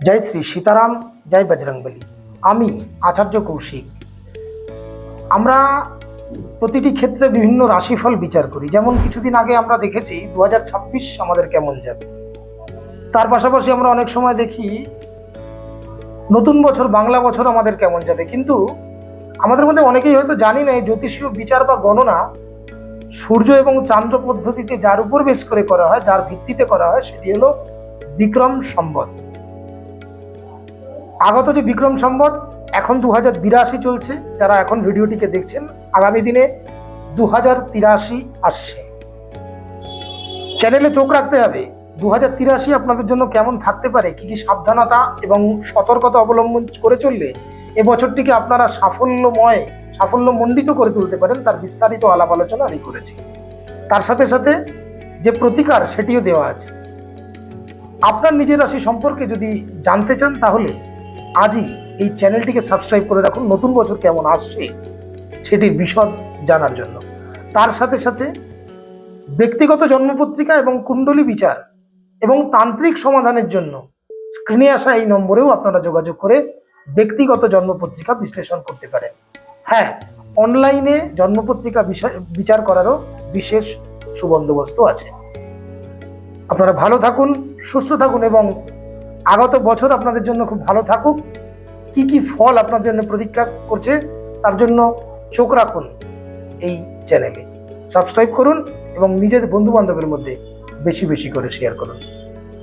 জয় শ্রী সীতারাম, জয় বজরংবলী। আমি আচার্য কৌশিক। আমরা প্রতিটি ক্ষেত্রে বিভিন্ন রাশিফল বিচার করি। যেমন কিছুদিন আগে আমরা দেখেছি 2026 আমাদের কেমন যাবে। তার পাশাপাশি আমরা অনেক সময় দেখি নতুন বছর, বাংলা বছর আমাদের কেমন যাবে। কিন্তু আমাদের মধ্যে অনেকেই হয়তো জানি না, জ্যোতিষীয় বিচার বা গণনা সূর্য এবং চন্দ্র পদ্ধতিতে যার উপর বেশ করে করা হয়, যার ভিত্তিতে করা হয়, সেটি হলো বিক্রম সম্বত। আগত যে বিক্রম সম্বত এখন 2082 চলছে। যারা এখন ভিডিওটিকে দেখছেন, আগামী দিনে 2083 আসছে। চ্যানেলে চোখ রাখতে হবে 2083 আপনাদের জন্য কেমন থাকতে পারে, কি কি সাবধানতা এবং সতর্কতা অবলম্বন করে চললে এ বছরটিকে আপনারা সাফল্যমণ্ডিত করে তুলতে পারেন, তার বিস্তারিত আলাপ আলোচনা আমি করেছি। তার সাথে সাথে যে প্রতিকার সেটিও দেওয়া আছে। আপনার নিজের রাশি সম্পর্কে যদি জানতে চান তাহলে আজই এই চ্যানেলটিকে সাবস্ক্রাইব করে রাখুন, নতুন বছর কেমন আসছে সেটির বিশদ জানার জন্য। তার সাথে সাথে ব্যক্তিগত জন্মপত্রিকা এবং কুণ্ডলী বিচার এবং তান্ত্রিক সমাধানের জন্য স্ক্রিনে আসা এই নম্বরেও আপনারা যোগাযোগ করে ব্যক্তিগত জন্মপত্রিকা বিশ্লেষণ করতে পারেন। হ্যাঁ, অনলাইনে জন্মপত্রিকা বিচার করারও বিশেষ সুবন্দোবস্ত আছে। আপনারা ভালো থাকুন, সুস্থ থাকুন এবং আগত বছর আপনাদের জন্য খুব ভালো থাকুক। কি কি ফল আপনার জন্য প্রতীক্ষা করছে তার জন্য চোখ রাখুন এই চ্যানেলে। সাবস্ক্রাইব করুন এবং নিজের বন্ধু বান্ধবের মধ্যে বেশি বেশি করে শেয়ার করুন।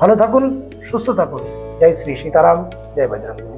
ভালো থাকুন, সুস্থ থাকুন। জয় শ্রী সীতারাম, জয় বজরংবলী।